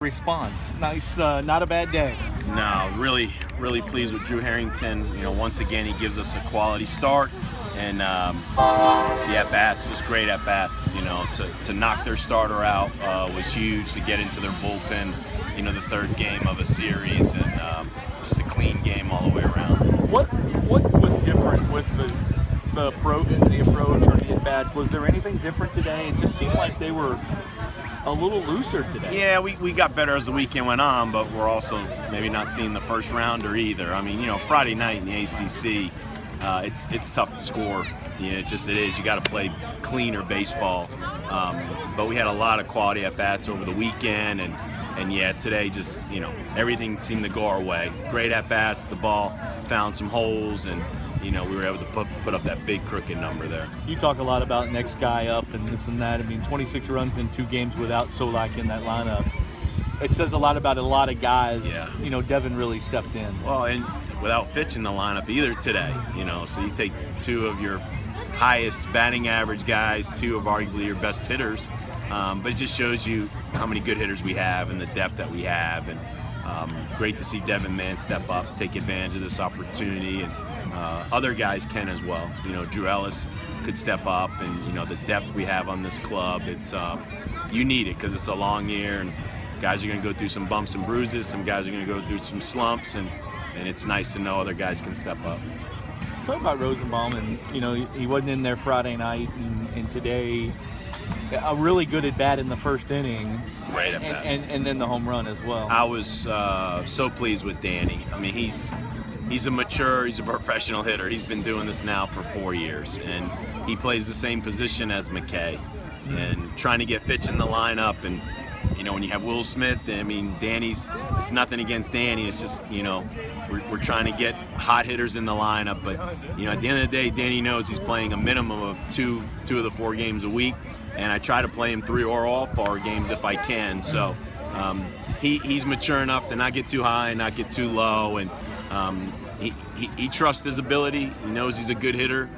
Response. Nice, not a bad day. No, really pleased with Drew Harrington. Once again, he gives us a quality start, and the at-bats, just great at-bats. To knock their starter out was huge, to get into their bullpen, the third game of a series, and just a clean game all the way around. What was different with the approach or the at-bats? Was there anything different today? It just seemed like they were a little looser today. Yeah, we got better as the weekend went on, but we're also maybe not seeing the first rounder either. I mean, Friday night in the ACC, it's tough to score. It is. You got to play cleaner baseball. But we had a lot of quality at bats over the weekend, and yeah, today just everything seemed to go our way. Great at bats. The ball found some holes, and we were able to put up that big crooked number there. You talk a lot about next guy up and this and that. I mean, 26 runs in 2 games without Solak in that lineup. It says a lot about a lot of guys. Yeah. Devin really stepped in. Well, and without Fitch in the lineup either today. So you take 2 of your highest batting average guys, 2 of arguably your best hitters. But it just shows you how many good hitters we have and the depth that we have. And great to see Devin Mann step up, take advantage of this opportunity, and other guys can as well. Drew Ellis could step up, and the depth we have on this club, it's you need it because it's a long year, and guys are going to go through some bumps and bruises. Some guys are going to go through some slumps, and it's nice to know other guys can step up. Talk about Rosenbaum, and he wasn't in there Friday night, and today a really good at bat in the first inning. Great at bat. And then the home run as well. I was so pleased with Danny. I mean, he's a professional hitter. He's been doing this now for 4 years, and he plays the same position as McKay. And trying to get Fitch in the lineup, and when you have Will Smith, I mean, it's nothing against Danny. It's just we're trying to get hot hitters in the lineup. But at the end of the day, Danny knows he's playing a minimum of two of the 4 games a week, and I try to play him 3 or all 4 games if I can. So he's mature enough to not get too high, not get too low, and he trusts his ability. He knows he's a good hitter.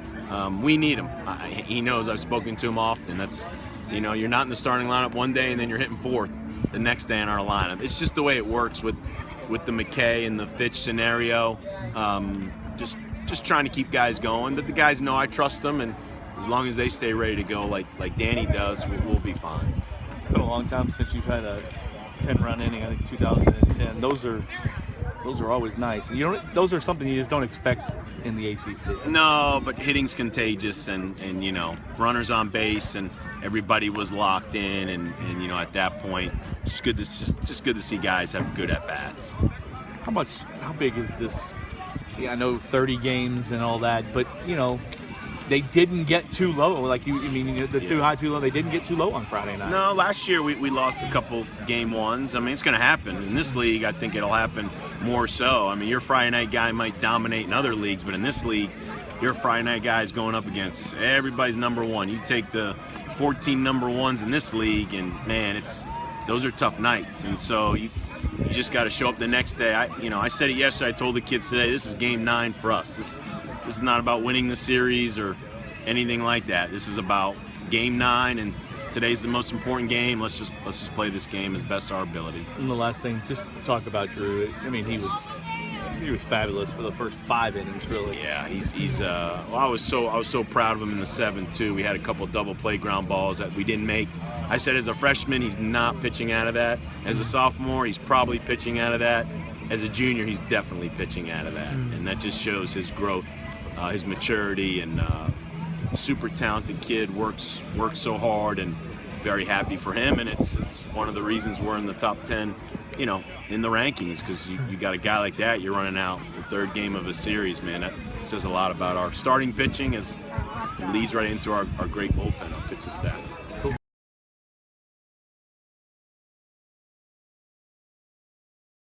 We need him. He knows. I've spoken to him often. That's you're not in the starting lineup one day and then you're hitting 4th the next day in our lineup. It's just the way it works with the McKay and the Fitch scenario. Just trying to keep guys going. But the guys know I trust them, and as long as they stay ready to go like Danny does, we'll be fine. It's been a long time since you've had a 10-run inning. I think 2010. Those are always nice. Those are something you just don't expect in the ACC. No, but hitting's contagious, and runners on base, and everybody was locked in, and at that point, just good to see guys have good at bats. How big is this? Yeah, I know 30 games and all that, but they didn't get too low. Too high, too low. They didn't get too low on Friday night. No, last year we lost a couple game ones. I mean, it's going to happen. In this league, I think it'll happen more so. I mean, your Friday night guy might dominate in other leagues, but in this league, your Friday night guy is going up against everybody's number one. You take the 14 number ones in this league, and man, those are tough nights. And so you just got to show up the next day. I said it yesterday. I told the kids today, this is game 9 for us. This is not about winning the series or anything like that. This is about game 9, and today's the most important game. Let's just play this game as best our ability. And the last thing, just talk about Drew. I mean, he was fabulous for the first 5 innings, really. Yeah, I was so proud of him in the 7th too. We had a couple double play ground balls that we didn't make. I said as a freshman, he's not pitching out of that. As a sophomore, he's probably pitching out of that. As a junior, he's definitely pitching out of that, and that just shows his growth, his maturity, and super talented kid. Works so hard, and very happy for him. And it's one of the reasons we're in the top 10, in the rankings, because you got a guy like that. You're running out the 3rd game of a series, man. That says a lot about our starting pitching, as it leads right into our great bullpen, our pitching staff.